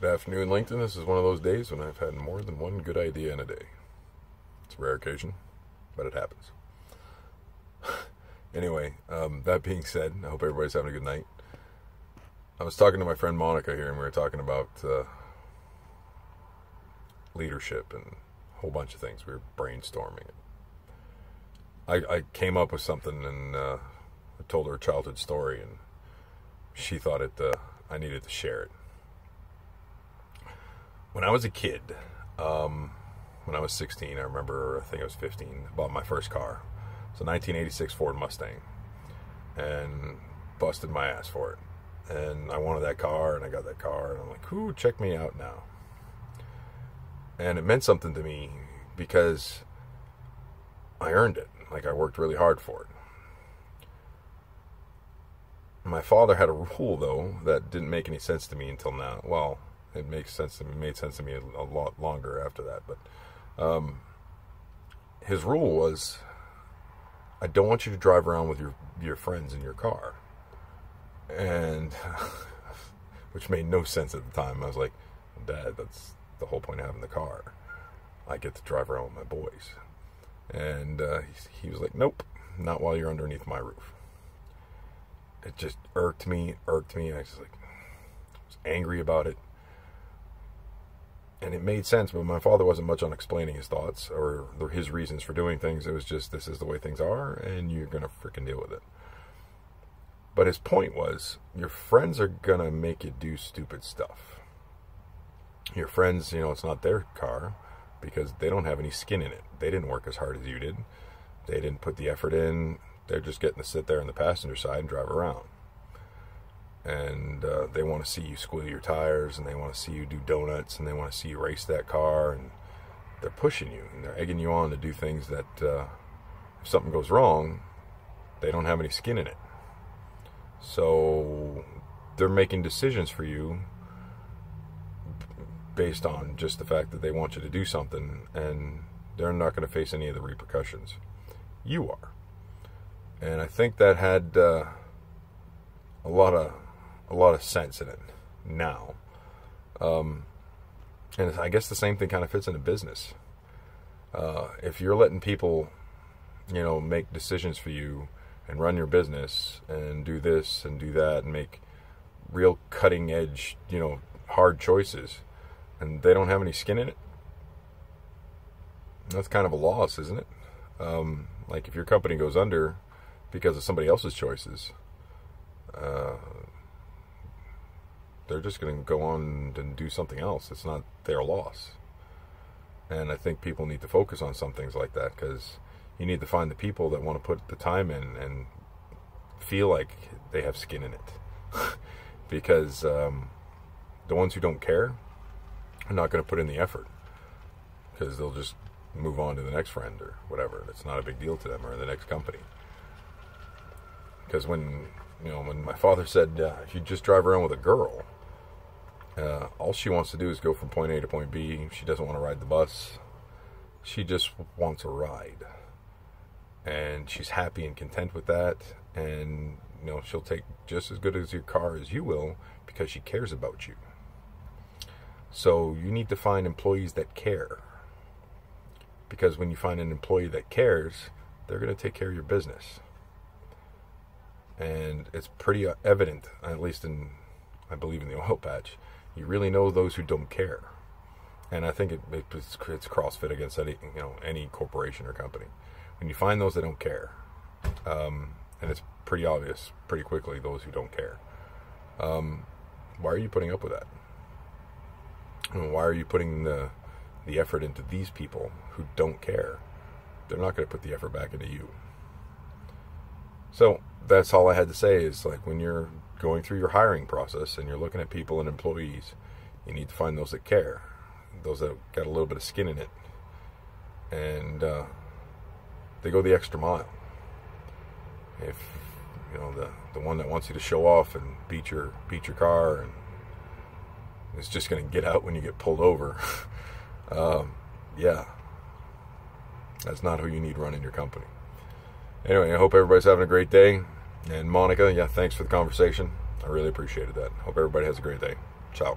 Good afternoon, LinkedIn. This is one of those days when I've had more than one good idea in a day. It's a rare occasion, but it happens. Anyway, that being said, I hope everybody's having a good night. I was talking to my friend Monica here, and we were talking about leadership and a whole bunch of things. We were brainstorming. I came up with something, and I told her a childhood story, and she thought I needed to share it. When I was a kid, when I was 16, I think I was 15, I bought my first car. It's a 1986 Ford Mustang, and busted my ass for it. And I wanted that car, and I got that car, and I'm like, ooh, check me out now. And it meant something to me because I earned it. Like, I worked really hard for it. My father had a rule, though, that didn't make any sense to me until now. Well, it made sense to me a lot longer after that. But his rule was, I don't want you to drive around with your friends in your car. And which made no sense at the time. I was like, Dad, that's the whole point of having the car. I get to drive around with my boys. And he was like, nope, not while you're underneath my roof. It just irked me. I was angry about it. And it made sense, but my father wasn't much on explaining his thoughts or his reasons for doing things. It was just, this is the way things are, and you're going to freaking deal with it. But his point was, your friends are going to make you do stupid stuff. Your friends, it's not their car because they don't have any skin in it. They didn't work as hard as you did. They didn't put the effort in. They're just getting to sit there on the passenger side and drive around. And they want to see you squeal your tires, and they want to see you do donuts, and they want to see you race that car, and they're pushing you, and they're egging you on to do things that if something goes wrong, they don't have any skin in it. So they're making decisions for you based on just the fact that they want you to do something, and they're not going to face any of the repercussions. You are. And I think that had a lot of sense in it now. And I guess the same thing kind of fits into business. If you're letting people, make decisions for you and run your business and do this and do that and make real cutting edge, hard choices, and they don't have any skin in it, that's kind of a loss, isn't it? Like if your company goes under because of somebody else's choices, they're just going to go on and do something else. It's not their loss. And I think people need to focus on some things like that, because you need to find the people that want to put the time in and feel like they have skin in it. Because the ones who don't care are not going to put in the effort, because they'll just move on to the next friend or whatever. It's not a big deal to them, or the next company. Because when my father said, if you just drive around with a girl, all she wants to do is go from point A to point B. She doesn't want to ride the bus. She just wants a ride. And she's happy and content with that. And, she'll take just as good as your car as you will, because she cares about you. So you need to find employees that care. Because when you find an employee that cares, they're going to take care of your business. And it's pretty evident, at least I believe in the oil patch, you really know those who don't care. And I think it's CrossFit against any corporation or company. When you find those that don't care, and it's pretty obvious pretty quickly, those who don't care, why are you putting up with that? Why are you putting the effort into these people who don't care? They're not going to put the effort back into you. So that's all I had to say is, like, when you're going through your hiring process and you're looking at people and employees, you need to find those that care, those that got a little bit of skin in it, and they go the extra mile. If the one that wants you to show off and beat your car and is just going to get out when you get pulled over, yeah, that's not who you need running your company. Anyway, I hope everybody's having a great day. And Monica, yeah, thanks for the conversation. I really appreciated that. Hope everybody has a great day. Ciao.